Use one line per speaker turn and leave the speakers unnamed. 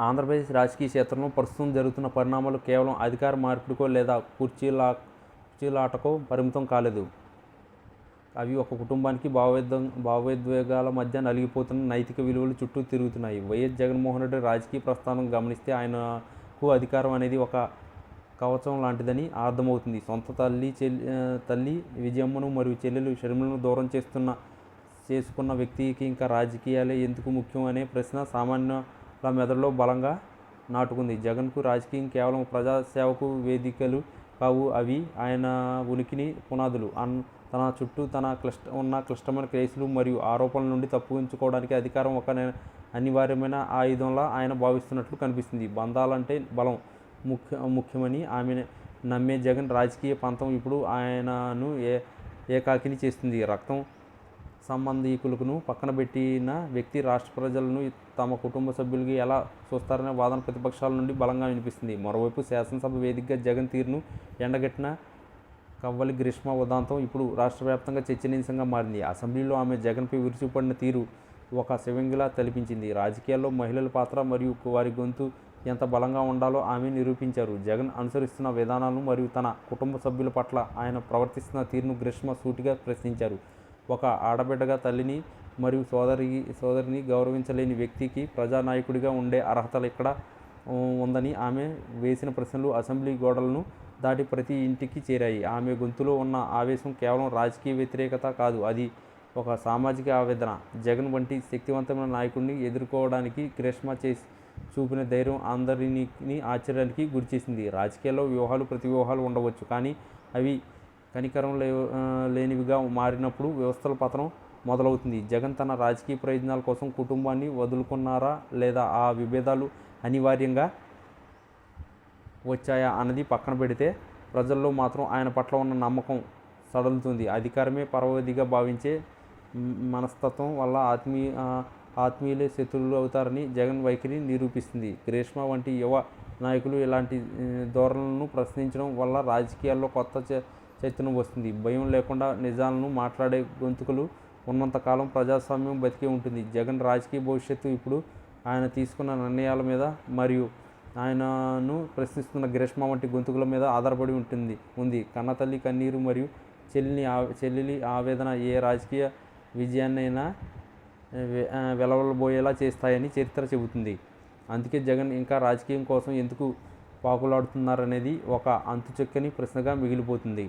ఆంధ్రప్రదేశ్ రాజకీయ క్షేత్రంలో ప్రస్తుతం జరుగుతున్న పరిణామాలు కేవలం అధికార మార్పిడికో లేదా కుర్చీలాటకో పరిమితం కాలేదు. అవి ఒక కుటుంబానికి భావోద్వేగాల మధ్య నలిగిపోతున్న నైతిక విలువల చుట్టూ తిరుగుతున్నాయి. వైఎస్ జగన్మోహన్ రెడ్డి రాజకీయ ప్రస్థానం గమనిస్తే ఆయనకు అధికారం అనేది ఒక కవచం లాంటిదని అర్థమవుతుంది. సొంత తల్లి విజయమ్మను మరియు చెల్లెలు షర్మిలను దూరం చేసుకున్న వ్యక్తికి ఇంకా రాజకీయాలే ఎందుకు ముఖ్యం అనే ప్రశ్న సామాన్యుల మెదడులో బలంగా నాటుకుంది. జగన్కు రాజకీయం కేవలం ప్రజాసేవకు వేదికలు కావు, అవి ఆయన ఉనికిని పునాదులు. తన చుట్టూ ఉన్న క్లిష్టమైన కేసులు మరియు ఆరోపణల నుండి తప్పించుకోవడానికి అధికారం ఒక అనివార్యమైన ఆయుధంలా ఆయన భావిస్తున్నట్లు కనిపిస్తుంది. బంధాలంటే బలం ముఖ్యమని ఆమె నమ్మే జగన్ రాజకీయ పంతం ఇప్పుడు ఆయనను ఏకాకిని చేస్తుంది. రక్తం సంబంధీకులను పక్కన పెట్టిన వ్యక్తి రాష్ట్ర ప్రజలను తమ కుటుంబ సభ్యులకి ఎలా చూస్తారనే వాదన ప్రతిపక్షాల నుండి బలంగా వినిపిస్తుంది. మరోవైపు శాసనసభ వేదికగా జగన్ తీరును ఎండగట్టిన కవ్వలి గ్రీష్మ ఉదంతం ఇప్పుడు రాష్ట్ర వ్యాప్తంగా చర్చనీయాంశంగా మారింది. అసెంబ్లీలో ఆమె జగన్పై విరుచుకుపడిన తీరు ఒక శివంగిలా తలపించింది. రాజకీయాల్లో మహిళల పాత్ర మరియు వారి గొంతు ఎంత బలంగా ఉండాలో ఆమె నిరూపించారు. జగన్ అనుసరిస్తున్న విధానాలను మరియు తన కుటుంబ సభ్యుల పట్ల ఆయన ప్రవర్తిస్తున్న తీరును గ్రీష్మ సూటిగా ప్రశ్నించారు. ఒక ఆడబిడ్డగా తల్లిని మరియు సోదరిని గౌరవించలేని వ్యక్తికి ప్రజానాయకుడిగా ఉండే అర్హతలు ఇక్కడ ఉందని ఆమె వేసిన ప్రశ్నలు అసెంబ్లీ గోడలను దాటి ప్రతి ఇంటికి చేరాయి. ఆమె గొంతులో ఉన్న ఆవేశం కేవలం రాజకీయ వ్యతిరేకత కాదు, అది ఒక సామాజిక ఆవేదన. జగన్ వంటి శక్తివంతమైన నాయకుడిని ఎదుర్కోవడానికి గ్రీష్మ చూపిన ధైర్యం అందరినీ ఆశ్చర్యానికి గురిచేసింది. రాజకీయాల్లో వ్యూహాలు ప్రతివ్యూహాలు ఉండవచ్చు, కానీ అవి కనికరం లేనివిగా మారినప్పుడు వ్యవస్థల పతనం మొదలవుతుంది. జగన్ తన రాజకీయ ప్రయోజనాల కోసం కుటుంబాన్ని వదులుకున్నారా లేదా ఆ విభేదాలు అనివార్యంగా వచ్చాయా అన్నది పక్కన పెడితే ప్రజల్లో మాత్రం ఆయన పట్ల ఉన్న నమ్మకం సడలుతుంది. అధికారమే పరమావధిగా భావించే మనస్తత్వం వల్ల ఆత్మీయులే శత్రువులు అవుతారని జగన్ వైఖరి నిరూపిస్తుంది. గ్రీష్మ వంటి యువ నాయకులు ఇలాంటి ధోరణులను ప్రశ్నించడం వల్ల రాజకీయాల్లో కొత్త చైతన్యం వస్తుంది. భయం లేకుండా నిజాలను మాట్లాడే గొంతుకలు ఉన్నంతకాలం ప్రజాస్వామ్యం బతికే ఉంటుంది. జగన్ రాజకీయ భవిష్యత్తు ఇప్పుడు ఆయన తీసుకున్న నిర్ణయాల మీద మరియు ఆయనను ప్రశ్నిస్తున్న గ్రీష్మ వంటి గొంతుకుల మీద ఆధారపడి ఉంది. కన్నతల్లి కన్నీరు మరియు చెల్లెలి ఆవేదన ఏ రాజకీయ విజయాన్నైనా వెలవలబోయేలా చేస్తాయని చరిత్ర చెబుతుంది. అందుకే జగన్ ఇంకా రాజకీయం కోసం ఎందుకు పాకులాడుతున్నారనేది ఒక అంతుచిక్కని ప్రశ్నగా మిగిలిపోతుంది.